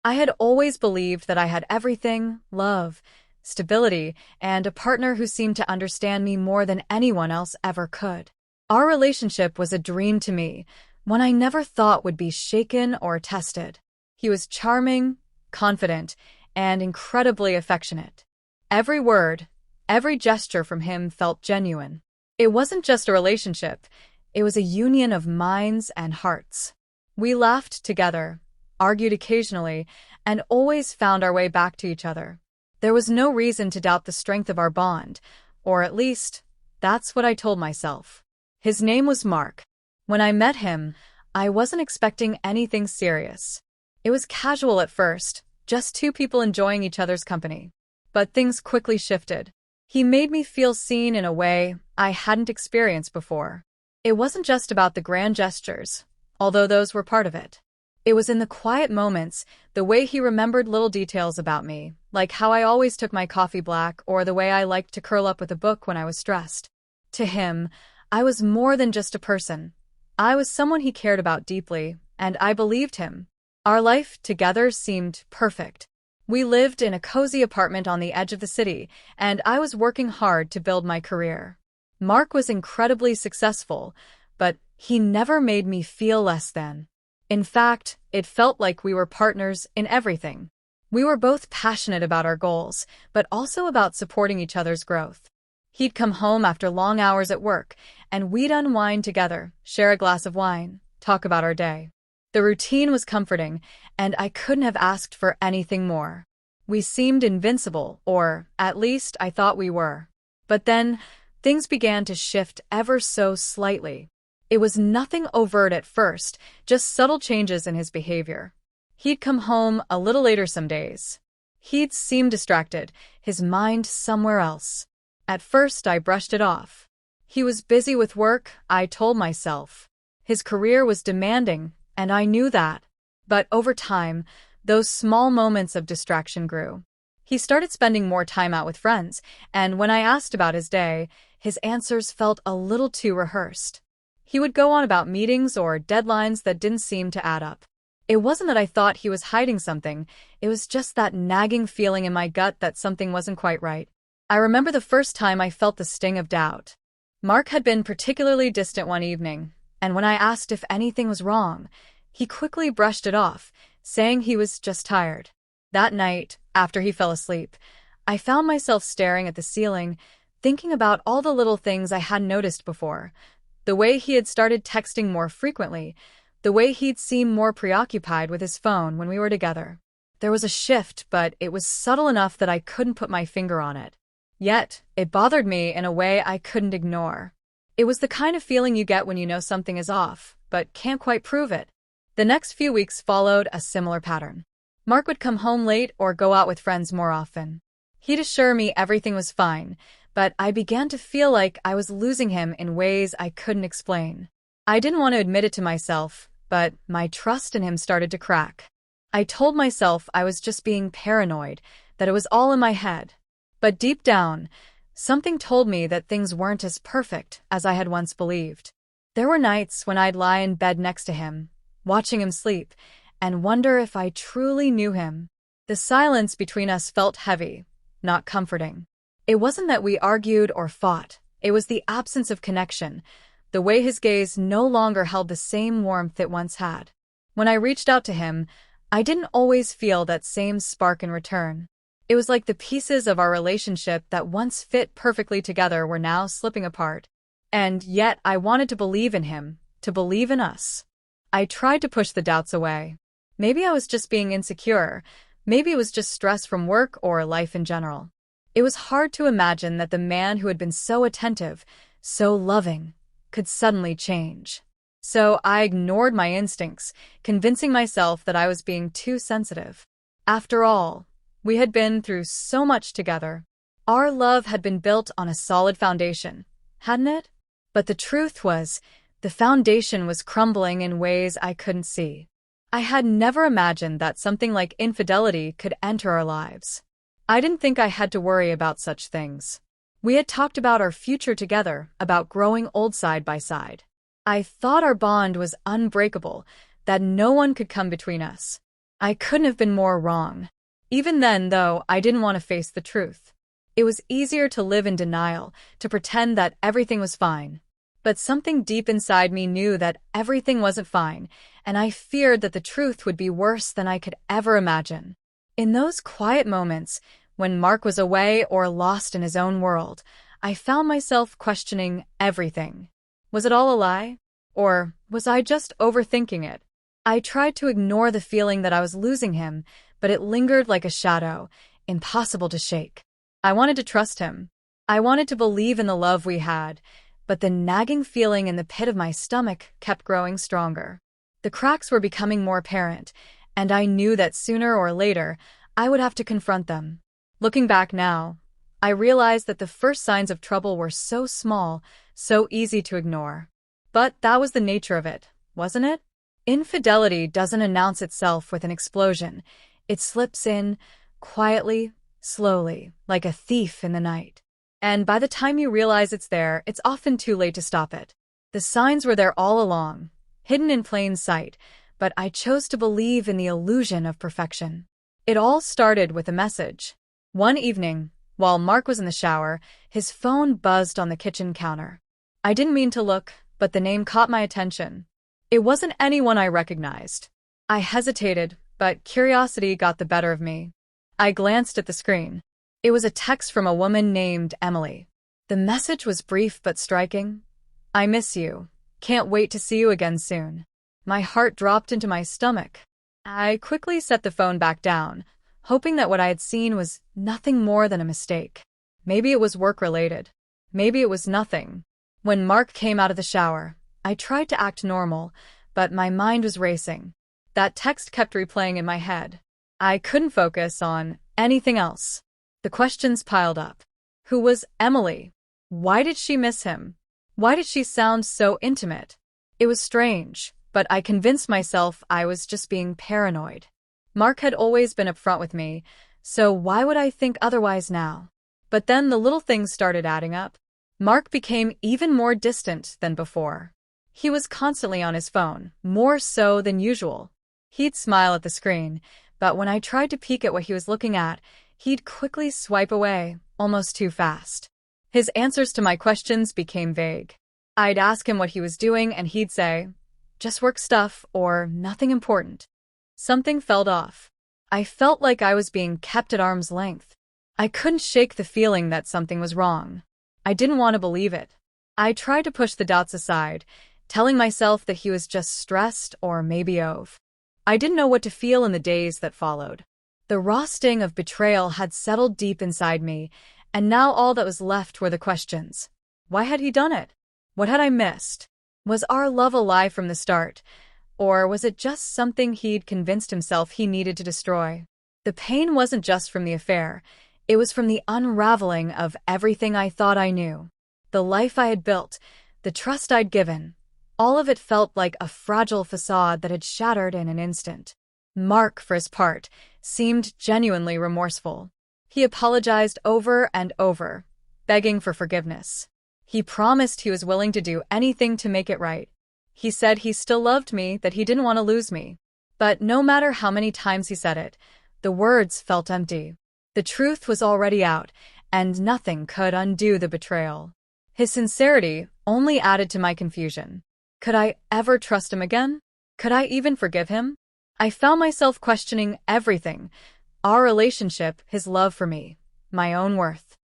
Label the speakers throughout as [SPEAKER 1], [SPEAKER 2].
[SPEAKER 1] I had always believed that I had everything: love, stability, and a partner who seemed to understand me more than anyone else ever could. Our relationship was a dream to me, one I never thought would be shaken or tested. He was charming, confident, and incredibly affectionate. Every word, every gesture from him felt genuine. It wasn't just a relationship, it was a union of minds and hearts. We laughed together, argued occasionally, and always found our way back to each other. There was no reason to doubt the strength of our bond, or at least, that's what I told myself. His name was Mark. When I met him, I wasn't expecting anything serious. It was casual at first, just two people enjoying each other's company. But things quickly shifted. He made me feel seen in a way I hadn't experienced before. It wasn't just about the grand gestures, although those were part of it. It was in the quiet moments, the way he remembered little details about me, like how I always took my coffee black or the way I liked to curl up with a book when I was stressed. To him, I was more than just a person. I was someone he cared about deeply, and I believed him. Our life together seemed perfect. We lived in a cozy apartment on the edge of the city, and I was working hard to build my career. Mark was incredibly successful, but he never made me feel less than. In fact, it felt like we were partners in everything. We were both passionate about our goals, but also about supporting each other's growth. He'd come home after long hours at work, and we'd unwind together, share a glass of wine, talk about our day. The routine was comforting, and I couldn't have asked for anything more. We seemed invincible, or at least I thought we were. But then, things began to shift ever so slightly. It was nothing overt at first, just subtle changes in his behavior. He'd come home a little later some days. He'd seem distracted, his mind somewhere else. At first, I brushed it off. He was busy with work, I told myself. His career was demanding, and I knew that. But over time, those small moments of distraction grew. He started spending more time out with friends, and when I asked about his day, his answers felt a little too rehearsed. He would go on about meetings or deadlines that didn't seem to add up. It wasn't that I thought he was hiding something, it was just that nagging feeling in my gut that something wasn't quite right. I remember the first time I felt the sting of doubt. Mark had been particularly distant one evening, and when I asked if anything was wrong, he quickly brushed it off, saying he was just tired. That night, after he fell asleep, I found myself staring at the ceiling, thinking about all the little things I hadn't noticed before. The way he had started texting more frequently, the way he'd seem more preoccupied with his phone when we were together. There was a shift, but it was subtle enough that I couldn't put my finger on it. Yet, it bothered me in a way I couldn't ignore. It was the kind of feeling you get when you know something is off, but can't quite prove it. The next few weeks followed a similar pattern. Mark would come home late or go out with friends more often. He'd assure me everything was fine, but I began to feel like I was losing him in ways I couldn't explain. I didn't want to admit it to myself, but my trust in him started to crack. I told myself I was just being paranoid, that it was all in my head. But deep down, something told me that things weren't as perfect as I had once believed. There were nights when I'd lie in bed next to him, watching him sleep, and wonder if I truly knew him. The silence between us felt heavy, not comforting. It wasn't that we argued or fought, it was the absence of connection, the way his gaze no longer held the same warmth it once had. When I reached out to him, I didn't always feel that same spark in return. It was like the pieces of our relationship that once fit perfectly together were now slipping apart. And yet I wanted to believe in him, to believe in us. I tried to push the doubts away. Maybe I was just being insecure, maybe it was just stress from work or life in general. It was hard to imagine that the man who had been so attentive, so loving, could suddenly change. So I ignored my instincts, convincing myself that I was being too sensitive. After all, we had been through so much together. Our love had been built on a solid foundation, hadn't it? But the truth was, the foundation was crumbling in ways I couldn't see. I had never imagined that something like infidelity could enter our lives. I didn't think I had to worry about such things. We had talked about our future together, about growing old side by side. I thought our bond was unbreakable, that no one could come between us. I couldn't have been more wrong. Even then, though, I didn't want to face the truth. It was easier to live in denial, to pretend that everything was fine. But something deep inside me knew that everything wasn't fine, and I feared that the truth would be worse than I could ever imagine. In those quiet moments, when Mark was away or lost in his own world, I found myself questioning everything. Was it all a lie? Or was I just overthinking it? I tried to ignore the feeling that I was losing him, but it lingered like a shadow, impossible to shake. I wanted to trust him. I wanted to believe in the love we had, but the nagging feeling in the pit of my stomach kept growing stronger. The cracks were becoming more apparent, and I knew that sooner or later I would have to confront them. Looking back now, I realized that the first signs of trouble were so small, so easy to ignore. But that was the nature of it, wasn't it? Infidelity doesn't announce itself with an explosion. It slips in, quietly, slowly, like a thief in the night. And by the time you realize it's there, it's often too late to stop it. The signs were there all along, hidden in plain sight, but I chose to believe in the illusion of perfection. It all started with a message. One evening, while Mark was in the shower, his phone buzzed on the kitchen counter. I didn't mean to look, but the name caught my attention. It wasn't anyone I recognized. I hesitated, but curiosity got the better of me. I glanced at the screen. It was a text from a woman named Emily. The message was brief but striking. "I miss you. Can't wait to see you again soon." My heart dropped into my stomach. I quickly set the phone back down, hoping that what I had seen was nothing more than a mistake. Maybe it was work-related. Maybe it was nothing. When Mark came out of the shower, I tried to act normal, but my mind was racing. That text kept replaying in my head. I couldn't focus on anything else. The questions piled up. Who was Emily? Why did she miss him? Why did she sound so intimate? It was strange, but I convinced myself I was just being paranoid. Mark had always been upfront with me, so why would I think otherwise now? But then the little things started adding up. Mark became even more distant than before. He was constantly on his phone, more so than usual. He'd smile at the screen, but when I tried to peek at what he was looking at, he'd quickly swipe away, almost too fast. His answers to my questions became vague. I'd ask him what he was doing, and he'd say, "Just work stuff," or "Nothing important." Something felt off. I felt like I was being kept at arm's length. I couldn't shake the feeling that something was wrong. I didn't want to believe it. I tried to push the doubts aside, telling myself that he was just stressed or maybe over. I didn't know what to feel in the days that followed. The raw sting of betrayal had settled deep inside me, and now all that was left were the questions. Why had he done it? What had I missed? Was our love a lie from the start? Or was it just something he'd convinced himself he needed to destroy? The pain wasn't just from the affair. It was from the unraveling of everything I thought I knew. The life I had built, the trust I'd given. All of it felt like a fragile facade that had shattered in an instant. Mark, for his part, seemed genuinely remorseful. He apologized over and over, begging for forgiveness. He promised he was willing to do anything to make it right. He said he still loved me, that he didn't want to lose me. But no matter how many times he said it, the words felt empty. The truth was already out, and nothing could undo the betrayal. His sincerity only added to my confusion. Could I ever trust him again? Could I even forgive him? I found myself questioning everything. Our relationship, his love for me, my own worth.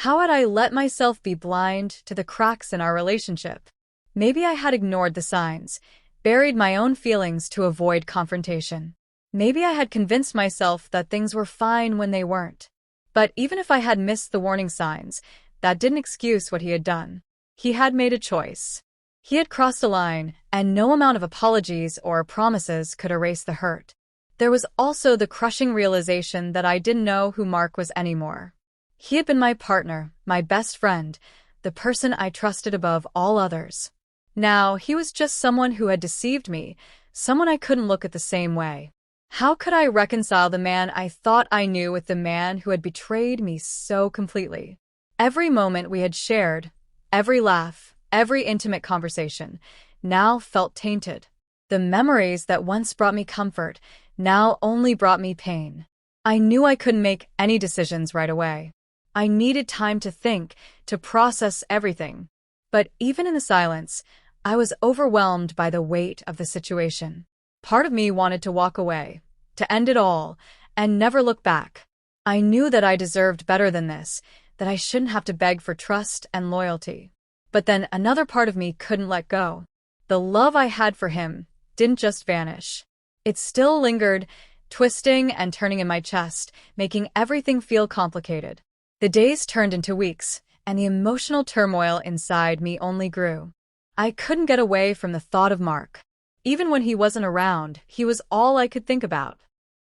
[SPEAKER 1] How had I let myself be blind to the cracks in our relationship? Maybe I had ignored the signs, buried my own feelings to avoid confrontation. Maybe I had convinced myself that things were fine when they weren't. But even if I had missed the warning signs, that didn't excuse what he had done. He had made a choice. He had crossed a line, and no amount of apologies or promises could erase the hurt. There was also the crushing realization that I didn't know who Mark was anymore. He had been my partner, my best friend, the person I trusted above all others. Now he was just someone who had deceived me, someone I couldn't look at the same way. How could I reconcile the man I thought I knew with the man who had betrayed me so completely? Every moment we had shared, every laugh, every intimate conversation, now felt tainted. The memories that once brought me comfort now only brought me pain. I knew I couldn't make any decisions right away. I needed time to think, to process everything. But even in the silence, I was overwhelmed by the weight of the situation. Part of me wanted to walk away, to end it all, and never look back. I knew that I deserved better than this, that I shouldn't have to beg for trust and loyalty. But then another part of me couldn't let go. The love I had for him didn't just vanish. It still lingered, twisting and turning in my chest, making everything feel complicated. The days turned into weeks, and the emotional turmoil inside me only grew. I couldn't get away from the thought of Mark. Even when he wasn't around, he was all I could think about.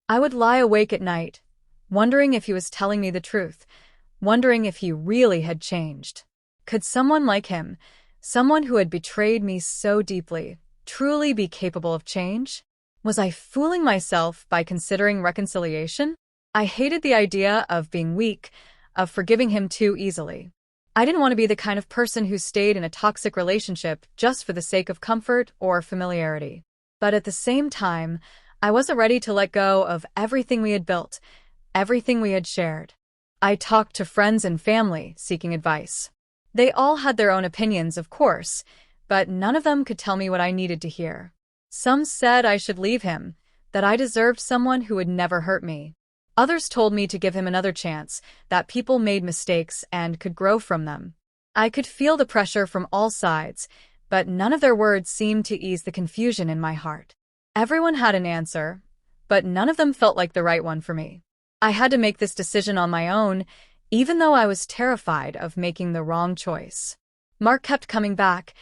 [SPEAKER 1] I would lie awake at night, wondering if he was telling me the truth, wondering if he really had changed. Could someone like him, someone who had betrayed me so deeply, truly be capable of change? Was I fooling myself by considering reconciliation? I hated the idea of being weak, of forgiving him too easily. I didn't want to be the kind of person who stayed in a toxic relationship just for the sake of comfort or familiarity. But at the same time, I wasn't ready to let go of everything we had built, everything we had shared. I talked to friends and family, seeking advice. They all had their own opinions, of course, but none of them could tell me what I needed to hear. Some said I should leave him, that I deserved someone who would never hurt me. Others told me to give him another chance, that people made mistakes and could grow from them. I could feel the pressure from all sides, but none of their words seemed to ease the confusion in my heart. Everyone had an answer, but none of them felt like the right one for me. I had to make this decision on my own, even though I was terrified of making the wrong choice. Mark kept coming back,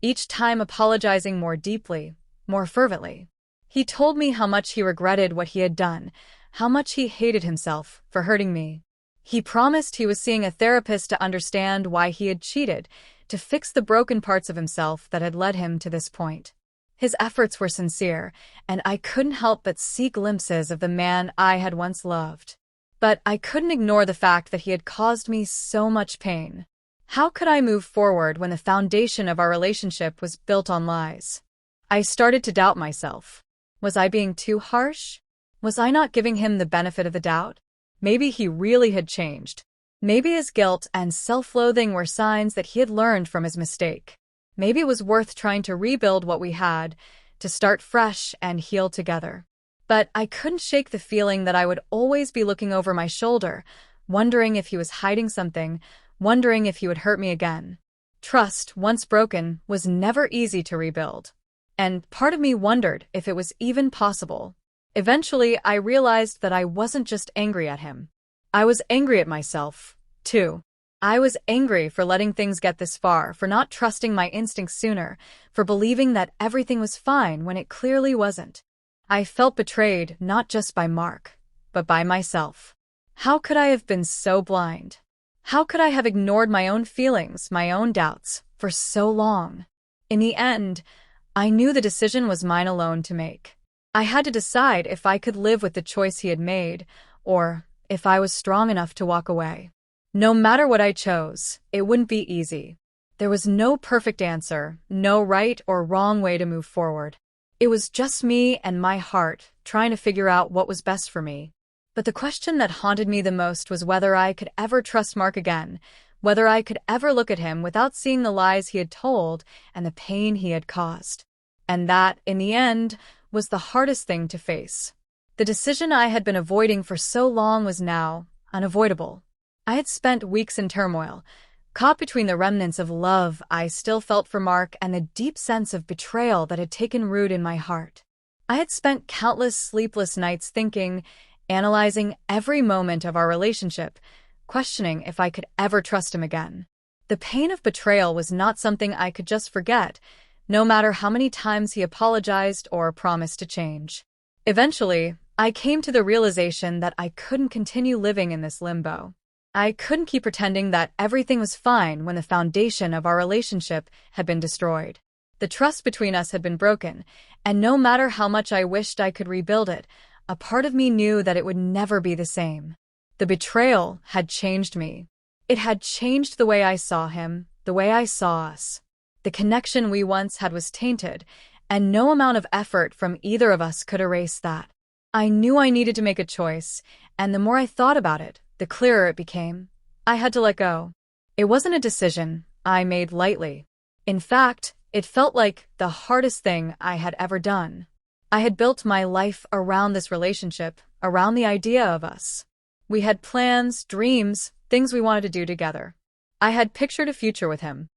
[SPEAKER 1] each time apologizing more deeply, more fervently. He told me how much he regretted what he had done, how much he hated himself for hurting me. He promised he was seeing a therapist to understand why he had cheated, to fix the broken parts of himself that had led him to this point. His efforts were sincere, and I couldn't help but see glimpses of the man I had once loved. But I couldn't ignore the fact that he had caused me so much pain. How could I move forward when the foundation of our relationship was built on lies? I started to doubt myself. Was I being too harsh? Was I not giving him the benefit of the doubt? Maybe he really had changed. Maybe his guilt and self-loathing were signs that he had learned from his mistake. Maybe it was worth trying to rebuild what we had, to start fresh and heal together. But I couldn't shake the feeling that I would always be looking over my shoulder, wondering if he was hiding something, wondering if he would hurt me again. Trust, once broken, was never easy to rebuild. And part of me wondered if it was even possible. Eventually, I realized that I wasn't just angry at him. I was angry at myself, too. I was angry for letting things get this far, for not trusting my instincts sooner, for believing that everything was fine when it clearly wasn't. I felt betrayed not just by Mark, but by myself. How could I have been so blind? How could I have ignored my own feelings, my own doubts, for so long? In the end, I knew the decision was mine alone to make. I had to decide if I could live with the choice he had made, or if I was strong enough to walk away. No matter what I chose, it wouldn't be easy. There was no perfect answer, no right or wrong way to move forward. It was just me and my heart trying to figure out what was best for me. But the question that haunted me the most was whether I could ever trust Mark again, whether I could ever look at him without seeing the lies he had told and the pain he had caused. And that, in the end, was the hardest thing to face. The decision I had been avoiding for so long was now unavoidable. I had spent weeks in turmoil, caught between the remnants of love I still felt for Mark and the deep sense of betrayal that had taken root in my heart. I had spent countless sleepless nights thinking, analyzing every moment of our relationship, questioning if I could ever trust him again. The pain of betrayal was not something I could just forget, no matter how many times he apologized or promised to change. Eventually, I came to the realization that I couldn't continue living in this limbo. I couldn't keep pretending that everything was fine when the foundation of our relationship had been destroyed. The trust between us had been broken, and no matter how much I wished I could rebuild it, a part of me knew that it would never be the same. The betrayal had changed me. It had changed the way I saw him, the way I saw us. The connection we once had was tainted, and no amount of effort from either of us could erase that. I knew I needed to make a choice, and the more I thought about it, the clearer it became. I had to let go. It wasn't a decision I made lightly. In fact, it felt like the hardest thing I had ever done. I had built my life around this relationship, around the idea of us. We had plans, dreams, things we wanted to do together. I had pictured a future with him,